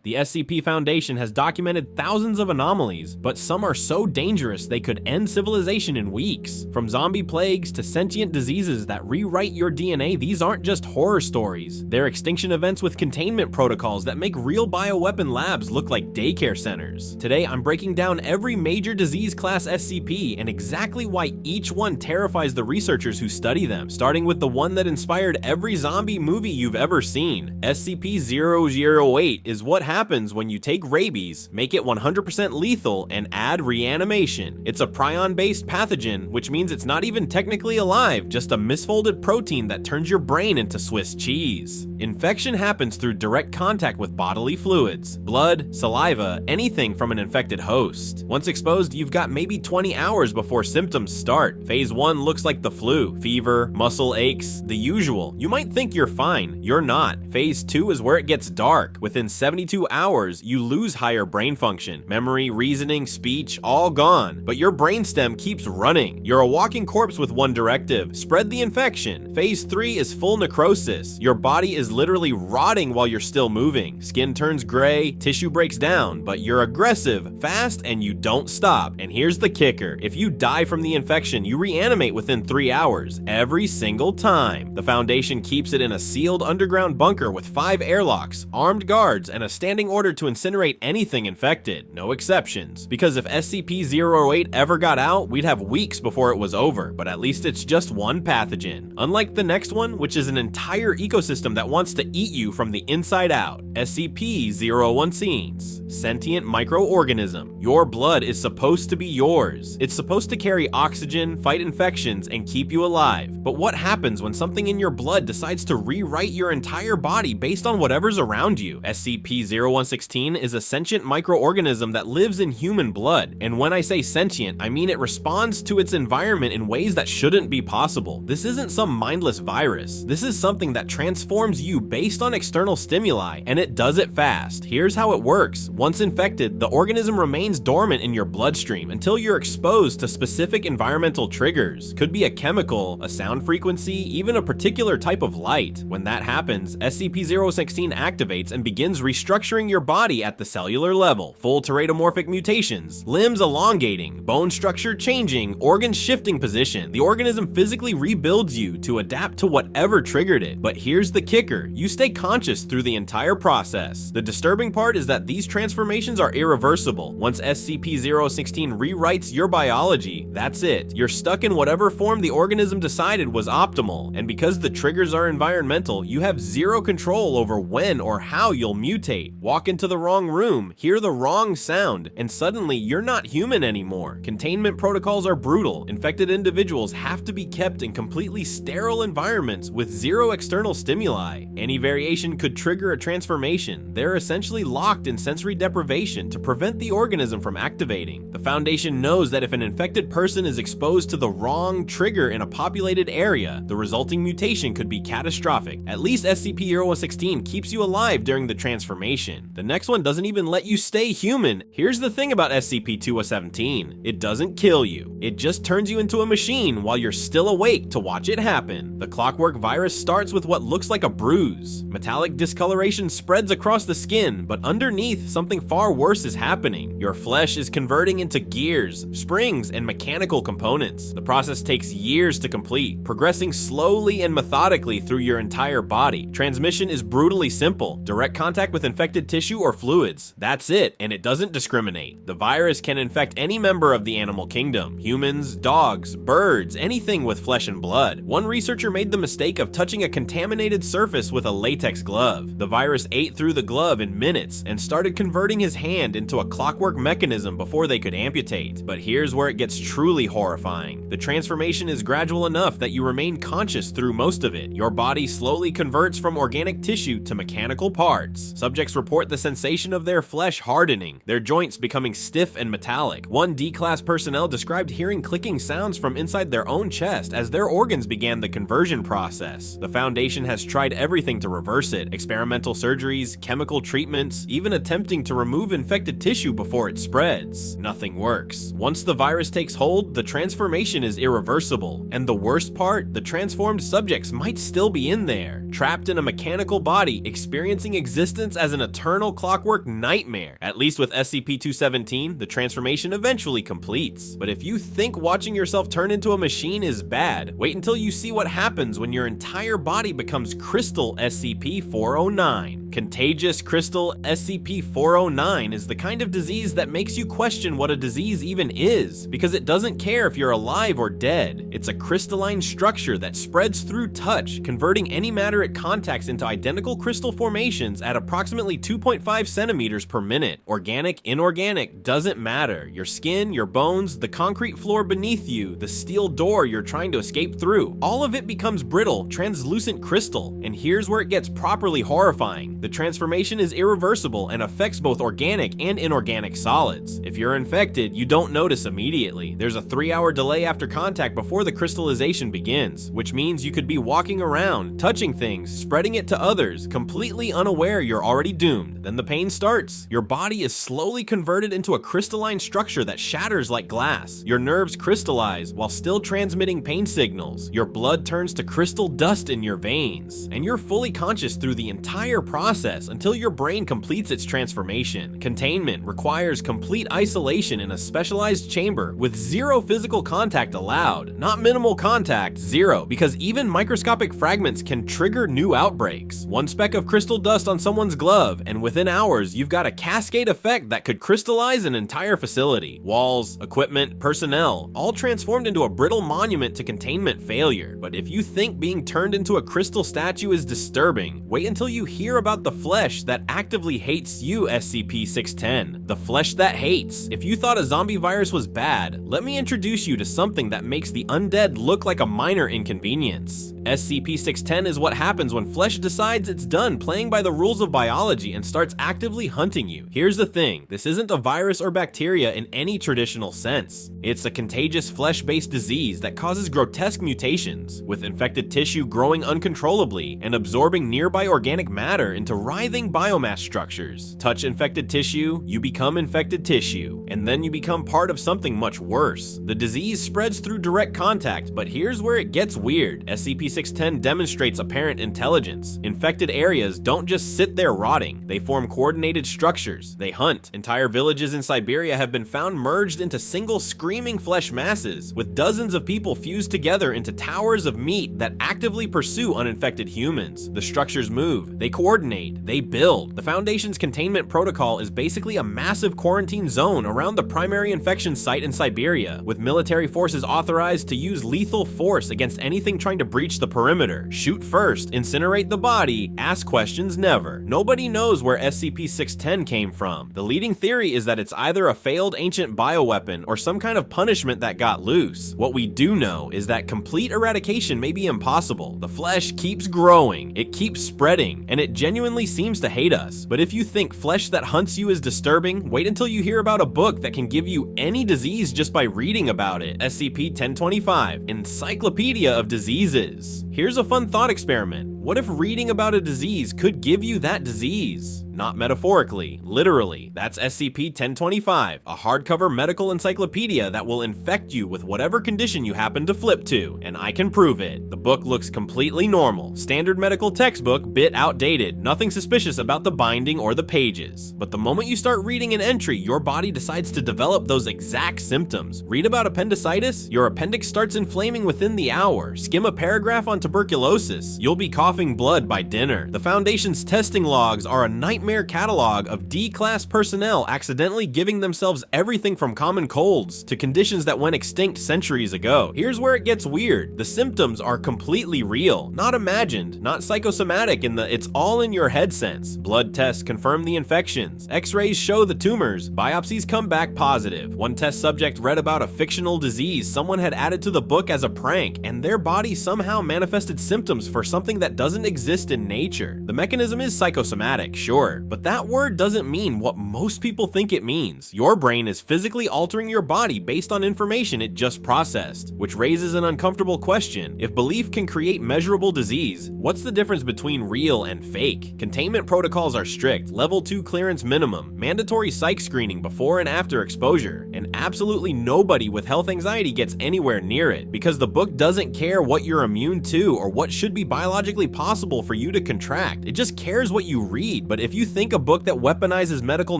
The SCP Foundation has documented thousands of anomalies, but some are so dangerous they could end civilization in weeks. From zombie plagues to sentient diseases that rewrite your DNA, these aren't just horror stories. They're extinction events with containment protocols that make real bioweapon labs look like daycare centers. Today, I'm breaking down every major disease class SCP and exactly why each one terrifies the researchers who study them, starting with the one that inspired every zombie movie you've ever seen. SCP-008 is what happens when you take rabies, make it 100% lethal, and add reanimation. It's a prion-based pathogen, which means it's not even technically alive, just a misfolded protein that turns your brain into Swiss cheese. Infection happens through direct contact with bodily fluids, blood, saliva, anything from an infected host. Once exposed, you've got maybe 20 hours before symptoms start. Phase 1 looks like the flu, fever, muscle aches, the usual. You might think you're fine, you're not. Phase 2 is where it gets dark. Within 72 hours, you lose higher brain function. Memory, reasoning, speech, all gone. But your brainstem keeps running. You're a walking corpse with one directive: spread the infection. Phase 3 is full necrosis. Your body is literally rotting while you're still moving. Skin turns gray, tissue breaks down, but you're aggressive, fast, and you don't stop. And here's the kicker: if you die from the infection, you reanimate within 3 hours, every single time. The Foundation keeps it in a sealed underground bunker with 5 airlocks, armed guards, and a standing order to incinerate anything infected, no exceptions. Because if SCP-008 ever got out, we'd have weeks before it was over, but at least it's just one pathogen. Unlike the next one, which is an entire ecosystem that wants to eat you from the inside out. SCP-016, sentient microorganism. Your blood is supposed to be yours. It's supposed to carry oxygen, fight infections, and keep you alive. But what happens when something in your blood decides to rewrite your entire body based on whatever's around you? SCP-0116 is a sentient microorganism that lives in human blood. And when I say sentient, I mean it responds to its environment in ways that shouldn't be possible. This isn't some mindless virus. This is something that transforms you based on external stimuli, and it does it fast. Here's how it works. Once infected, the organism remains dormant in your bloodstream until you're exposed to specific environmental triggers. Could be a chemical, a sound frequency, even a particular type of light. When that happens, SCP-016 activates and begins restructuring your body at the cellular level. Full teratomorphic mutations, limbs elongating, bone structure changing, organs shifting position. The organism physically rebuilds you to adapt to whatever triggered it. But here's the kicker: you stay conscious through the entire process. The disturbing part is that these transformations are irreversible. Once SCP-016 rewrites your biology, that's it. You're stuck in whatever form the organism decided was optimal. And because the triggers are environmental, you have zero control over when or how you'll mutate. Walk into the wrong room, hear the wrong sound, and suddenly you're not human anymore. Containment protocols are brutal. Infected individuals have to be kept in completely sterile environments with zero external stimuli. Any variation could trigger a transformation. They're essentially locked in sensory deprivation to prevent the organism from activating. The Foundation knows that if an infected person is exposed to the wrong trigger in a populated area, the resulting mutation could be catastrophic. At least SCP-0116 keeps you alive during the transformation. The next one doesn't even let you stay human. Here's the thing about SCP-2017. It doesn't kill you. It just turns you into a machine while you're still awake to watch it happen. The clockwork virus starts with what looks like a bruise. Metallic discoloration spreads across the skin, but underneath, something far worse is happening. Your flesh is converting into gears, springs, and mechanical components. The process takes years to complete, progressing slowly and methodically through your entire body. Transmission is brutally simple: direct contact with infected tissue or fluids. That's it, and it doesn't discriminate. The virus can infect any member of the animal kingdom: humans, dogs, birds, anything with flesh and blood. One researcher made the mistake of touching a contaminated surface with a latex glove. The virus ate through the glove in minutes and started converting his hand into a clockwork mechanism before they could amputate. But here's where it gets truly horrifying. The transformation is gradual enough that you remain conscious through most of it. Your body slowly converts from organic tissue to mechanical parts. Subjects report the sensation of their flesh hardening, their joints becoming stiff and metallic. One D-class personnel described hearing clicking sounds from inside their own chest as their organs began the conversion process. The Foundation has tried everything to reverse it: experimental surgeries, chemical treatments, even attempting to remove infected tissue before it spreads. Nothing works. Once the virus takes hold, the transformation is irreversible. And the worst part, the transformed subjects might still be in there, trapped in a mechanical body, experiencing existence as an eternal clockwork nightmare. At least with SCP-217, the transformation eventually completes. But if you think watching yourself turn into a machine is bad, wait until you see what happens when your entire body becomes crystal SCP-409. Contagious crystal SCP-409 is the kind of disease that makes you question what a disease even is, because it doesn't care if you're alive or dead. It's a crystalline structure that spreads through touch, converting any matter it contacts into identical crystal formations at approximately 2.5 centimeters per minute. Organic, inorganic, doesn't matter. Your skin, your bones, the concrete floor beneath you, the steel door you're trying to escape through, all of it becomes brittle, translucent crystal. And here's where it gets properly horrifying. The transformation is irreversible and affects both organic and inorganic solids. If you're infected, you don't notice immediately. There's a 3-hour delay after contact before the crystallization begins, which means you could be walking around, touching things, spreading it to others, completely unaware you're already doomed. Then the pain starts. Your body is slowly converted into a crystalline structure that shatters like glass. Your nerves crystallize while still transmitting pain signals. Your blood turns to crystal dust in your veins, and you're fully conscious through the entire process until your brain completes its transformation. Containment requires complete isolation in a specialized chamber with zero physical contact allowed. Not minimal contact, zero, because even microscopic fragments can trigger new outbreaks. One speck of crystal dust on someone's glove, and within hours, you've got a cascade effect that could crystallize an entire facility. Walls, equipment, personnel, all transformed into a brittle monument to containment failure. But if you think being turned into a crystal statue is disturbing, wait until you hear about the flesh that actively hates you, SCP-610. The flesh that hates. If you thought a zombie virus was bad, let me introduce you to something that makes the undead look like a minor inconvenience. SCP-610 is what happens when flesh decides it's done playing by the rules of biology and starts actively hunting you. Here's the thing, this isn't a virus or bacteria in any traditional sense. It's a contagious flesh-based disease that causes grotesque mutations, with infected tissue growing uncontrollably and absorbing nearby organic matter into writhing biomass structures. Touch infected tissue, you become infected tissue, and then you become part of something much worse. The disease spreads through direct contact, but here's where it gets weird. SCP-610 demonstrates apparent intelligence. Infected areas don't just sit there rotting, they form coordinated structures. They hunt. Entire villages in Siberia have been found merged into single screaming flesh masses, with dozens of people fused together into towers of meat that actively pursue uninfected humans. The structures move, they coordinate, they build. The Foundation's containment protocol is basically a massive quarantine zone around the primary infection site in Siberia, with military forces authorized to use lethal force against anything trying to breach the perimeter. Shoot first, incinerate the body, ask questions never. Nobody knows where SCP-610 came from. The leading theory is that it's either a failed ancient bioweapon or some kind of punishment that got loose. What we do know is that complete eradication may be impossible. The flesh keeps growing, it keeps spreading, and it genuinely seems to hate us. But if you think flesh that hunts you is disturbing, wait until you hear about a book that can give you any disease just by reading about it. SCP-1025, Encyclopedia of Diseases. Here's a fun thought experiment. What if reading about a disease could give you that disease? Not metaphorically, literally. That's SCP-1025, a hardcover medical encyclopedia that will infect you with whatever condition you happen to flip to, and I can prove it. The book looks completely normal. Standard medical textbook, bit outdated, nothing suspicious about the binding or the pages. But the moment you start reading an entry, your body decides to develop those exact symptoms. Read about appendicitis? Your appendix starts inflaming within the hour. Skim a paragraph on tuberculosis? You'll be coughing blood by dinner. The Foundation's testing logs are a nightmare catalog of D-class personnel accidentally giving themselves everything from common colds to conditions that went extinct centuries ago. Here's where it gets weird. The symptoms are completely real, not imagined, not psychosomatic in the it's all in your head sense. Blood tests confirm the infections. X-rays show the tumors. Biopsies come back positive. One test subject read about a fictional disease someone had added to the book as a prank, and their body somehow manifested symptoms for something that doesn't exist in nature. The mechanism is psychosomatic, sure, cure. But that word doesn't mean what most people think it means. Your brain is physically altering your body based on information it just processed, which raises an uncomfortable question. If belief can create measurable disease, what's the difference between real and fake? Containment protocols are strict, level 2 clearance minimum, mandatory psych screening before and after exposure, and absolutely nobody with health anxiety gets anywhere near it, because the book doesn't care what you're immune to or what should be biologically possible for you to contract. It just cares what you read. But if you think a book that weaponizes medical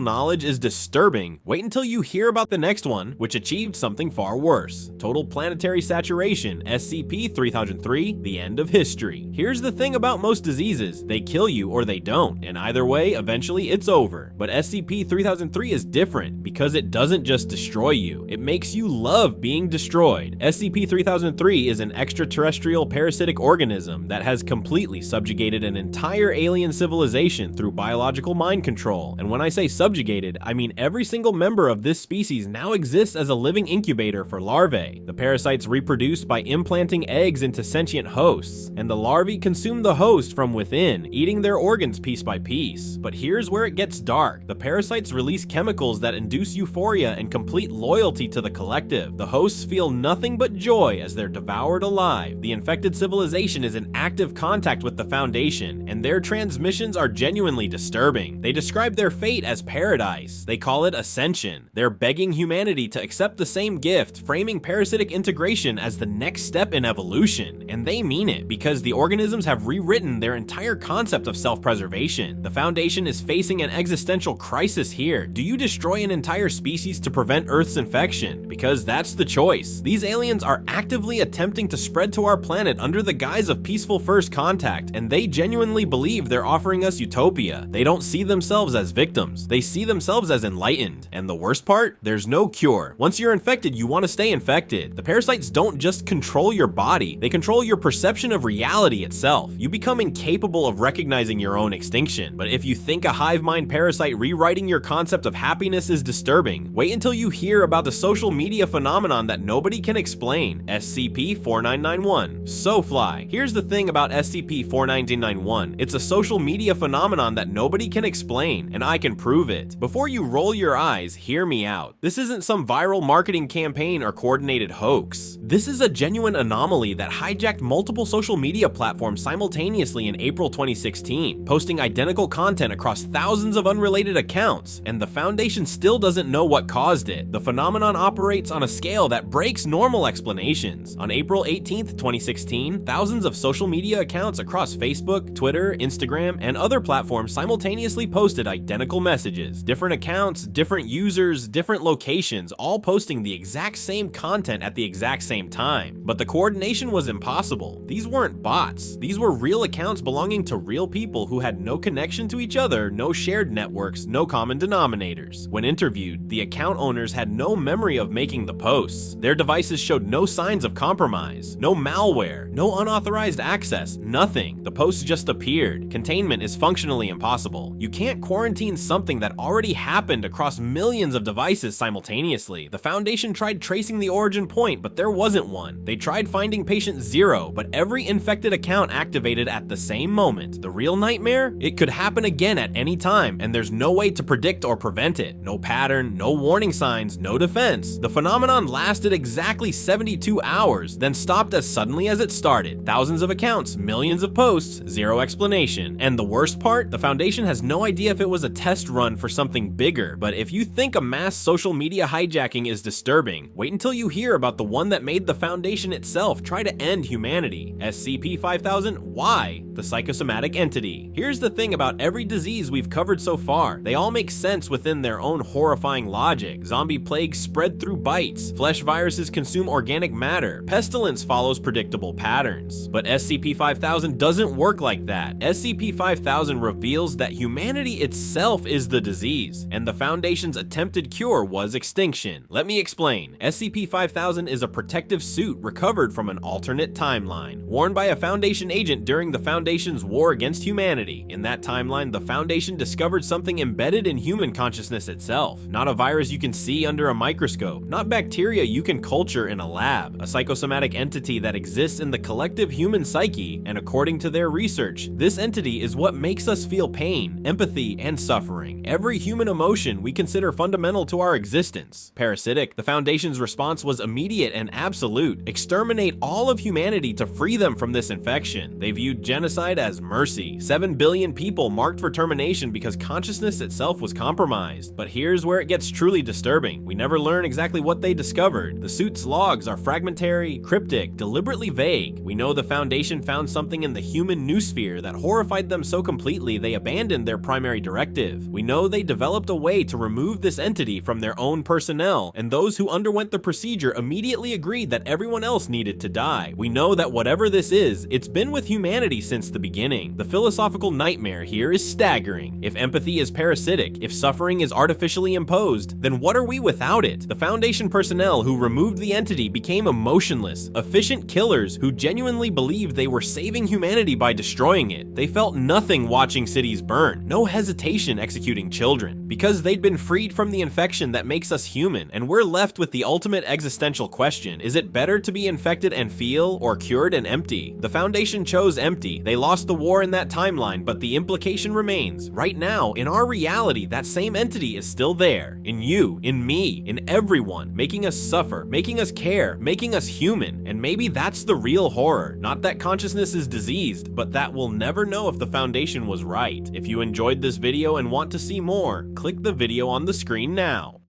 knowledge is disturbing, wait until you hear about the next one, which achieved something far worse. Total planetary saturation, SCP-3003, the end of history. Here's the thing about most diseases, they kill you or they don't, and either way, eventually it's over. But SCP-3003 is different because it doesn't just destroy you, it makes you love being destroyed. SCP-3003 is an extraterrestrial parasitic organism that has completely subjugated an entire alien civilization through biological mind control. And when I say subjugated, I mean every single member of this species now exists as a living incubator for larvae. The parasites reproduce by implanting eggs into sentient hosts, and the larvae consume the host from within, eating their organs piece by piece. But here's where it gets dark. The parasites release chemicals that induce euphoria and complete loyalty to the collective. The hosts feel nothing but joy as they're devoured alive. The infected civilization is in active contact with the Foundation, and their transmissions are genuinely disturbing. They describe their fate as paradise. They call it ascension. They're begging humanity to accept the same gift, framing parasitic integration as the next step in evolution. And they mean it, because the organisms have rewritten their entire concept of self-preservation. The Foundation is facing an existential crisis here. Do you destroy an entire species to prevent Earth's infection? Because that's the choice. These aliens are actively attempting to spread to our planet under the guise of peaceful first contact, and they genuinely believe they're offering us utopia. They don't see themselves as victims. They see themselves as enlightened. And the worst part? There's no cure. Once you're infected, you want to stay infected. The parasites don't just control your body, they control your perception of reality itself. You become incapable of recognizing your own extinction. But if you think a hive mind parasite rewriting your concept of happiness is disturbing, wait until you hear about the social media phenomenon that nobody can explain, SCP-4991. SoFly. Here's the thing about SCP-4991. It's a social media phenomenon that nobody can explain, and I can prove it. Before you roll your eyes, hear me out. This isn't some viral marketing campaign or coordinated hoax. This is a genuine anomaly that hijacked multiple social media platforms simultaneously in April 2016, posting identical content across thousands of unrelated accounts, and the Foundation still doesn't know what caused it. The phenomenon operates on a scale that breaks normal explanations. On April 18th, 2016, thousands of social media accounts across Facebook, Twitter, Instagram, and other platforms simultaneously posted identical messages. Different accounts, different users, different locations, all posting the exact same content at the exact same time. But the coordination was impossible. These weren't bots. These were real accounts belonging to real people who had no connection to each other, no shared networks, no common denominators. When interviewed, the account owners had no memory of making the posts. Their devices showed no signs of compromise, no malware, no unauthorized access, nothing. The posts just appeared. Containment is functionally impossible. You can't quarantine something that already happened across millions of devices simultaneously. The Foundation tried tracing the origin point, but there wasn't one. They tried finding patient 0, but every infected account activated at the same moment. The real nightmare? It could happen again at any time, and there's no way to predict or prevent it. No pattern, no warning signs, no defense. The phenomenon lasted exactly 72 hours, then stopped as suddenly as it started. Thousands of accounts, millions of posts, zero explanation. And the worst part? The Foundation has no idea if it was a test run for something bigger. But if you think a mass social media hijacking is disturbing, wait until you hear about the one that made the Foundation itself try to end humanity. SCP-5000-Y, the psychosomatic entity. Here's the thing about every disease we've covered so far. They all make sense within their own horrifying logic. Zombie plagues spread through bites. Flesh viruses consume organic matter. Pestilence follows predictable patterns. But SCP-5000 doesn't work like that. SCP-5000 reveals that humanity itself is the disease, and the Foundation's attempted cure was extinction. Let me explain. SCP-5000 is a protective suit recovered from an alternate timeline, worn by a Foundation agent during the Foundation's war against humanity. In that timeline, the Foundation discovered something embedded in human consciousness itself. Not a virus you can see under a microscope, not bacteria you can culture in a lab, a psychosomatic entity that exists in the collective human psyche, and according to their research, this entity is what makes us feel pain. pain, empathy, and suffering. Every human emotion we consider fundamental to our existence. Parasitic, the Foundation's response was immediate and absolute. Exterminate all of humanity to free them from this infection. They viewed genocide as mercy. 7 billion people marked for termination because consciousness itself was compromised. But here's where it gets truly disturbing. We never learn exactly what they discovered. The suit's logs are fragmentary, cryptic, deliberately vague. We know the Foundation found something in the human noosphere that horrified them so completely they abandoned their primary directive. We know they developed a way to remove this entity from their own personnel, and those who underwent the procedure immediately agreed that everyone else needed to die. We know that whatever this is, it's been with humanity since the beginning. The philosophical nightmare here is staggering. If empathy is parasitic, if suffering is artificially imposed, then what are we without it? The Foundation personnel who removed the entity became emotionless, efficient killers who genuinely believed they were saving humanity by destroying it. They felt nothing watching cities burn, no hesitation executing children, because they'd been freed from the infection that makes us human, and we're left with the ultimate existential question: is it better to be infected and feel, or cured and empty? The Foundation chose empty. They lost the war in that timeline, but the implication remains. Right now, in our reality, that same entity is still there. In you, in me, in everyone, making us suffer, making us care, making us human. And maybe that's the real horror. Not that consciousness is diseased, but that we'll never know if the Foundation was right. If you enjoyed this video and want to see more, click the video on the screen now.